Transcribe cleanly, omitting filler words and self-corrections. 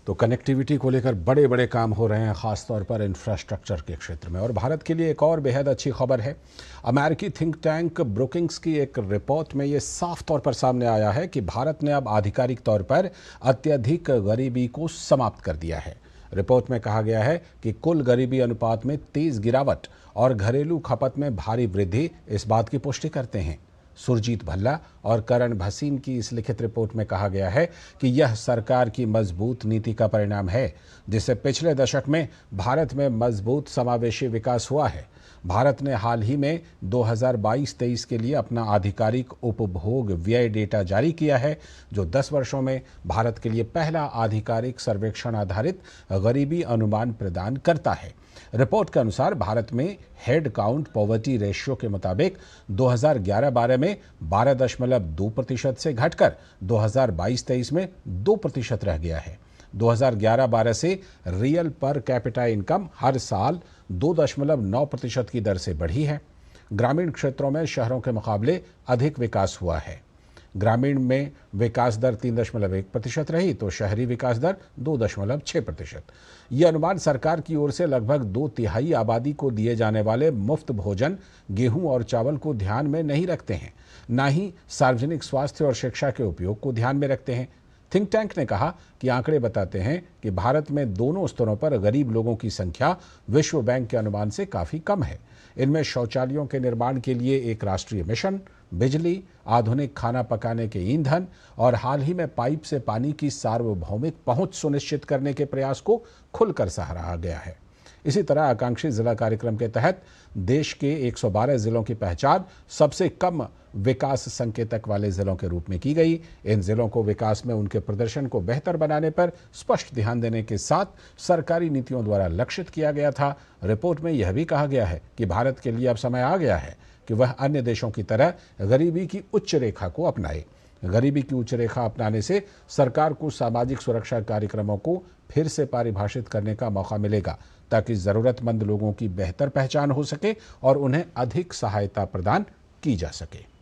तो कनेक्टिविटी को लेकर बड़े बड़े काम हो रहे हैं, ख़ास तौर पर इंफ्रास्ट्रक्चर के क्षेत्र में। और भारत के लिए एक और बेहद अच्छी खबर है। अमेरिकी थिंक टैंक ब्रुकिंग्स की एक रिपोर्ट में ये साफ तौर पर सामने आया है कि भारत ने अब आधिकारिक तौर पर अत्यधिक गरीबी को समाप्त कर दिया है। रिपोर्ट में कहा गया है कि कुल गरीबी अनुपात में तेज गिरावट और घरेलू खपत में भारी वृद्धि इस बात की पुष्टि करते हैं। सुरजीत भल्ला और करण भसीन की इस लिखित रिपोर्ट में कहा गया है कि यह सरकार की मजबूत नीति का परिणाम है, जिससे पिछले दशक में भारत में मजबूत समावेशी विकास हुआ है। भारत ने हाल ही में 2022-23 के लिए अपना आधिकारिक उपभोग व्यय डेटा जारी किया है, जो 10 वर्षों में भारत के लिए पहला आधिकारिक सर्वेक्षण आधारित गरीबी अनुमान प्रदान करता है। रिपोर्ट के अनुसार भारत में हेड काउंट पॉवर्टी रेशियो के मुताबिक 2011-12 में 12.2% से घटकर 2022-23 में 2% रह गया है। 2011-12 से रियल पर कैपिटा इनकम हर साल 2.9% की दर से बढ़ी है। ग्रामीण क्षेत्रों में शहरों के मुकाबले अधिक विकास हुआ है। ग्रामीण में विकास दर 3.1% रही तो शहरी विकास दर 2.6%। ये अनुमान सरकार की ओर से लगभग 2/3 आबादी को दिए जाने वाले मुफ्त भोजन, गेहूं और चावल को ध्यान में नहीं रखते हैं, न ही सार्वजनिक स्वास्थ्य और शिक्षा के उपयोग को ध्यान में रखते हैं। थिंक टैंक ने कहा कि आंकड़े बताते हैं कि भारत में दोनों स्तरों पर गरीब लोगों की संख्या विश्व बैंक के अनुमान से काफ़ी कम है। इनमें शौचालयों के निर्माण के लिए एक राष्ट्रीय मिशन, बिजली, आधुनिक खाना पकाने के ईंधन और हाल ही में पाइप से पानी की सार्वभौमिक पहुंच सुनिश्चित करने के प्रयास को खुलकर सराहा गया है। इसी तरह आकांक्षी जिला कार्यक्रम के तहत देश के 112 जिलों की पहचान सबसे कम विकास संकेतक वाले जिलों के रूप में की गई। इन जिलों को विकास में उनके प्रदर्शन को बेहतर बनाने पर स्पष्ट ध्यान देने के साथ सरकारी नीतियों द्वारा लक्षित किया गया था। रिपोर्ट में यह भी कहा गया है कि भारत के लिए अब समय आ गया है कि वह अन्य देशों की तरह गरीबी की उच्च रेखा को अपनाए। गरीबी की उच्च रेखा अपनाने से सरकार को सामाजिक सुरक्षा कार्यक्रमों को फिर से परिभाषित करने का मौका मिलेगा, ताकि ज़रूरतमंद लोगों की बेहतर पहचान हो सके और उन्हें अधिक सहायता प्रदान की जा सके।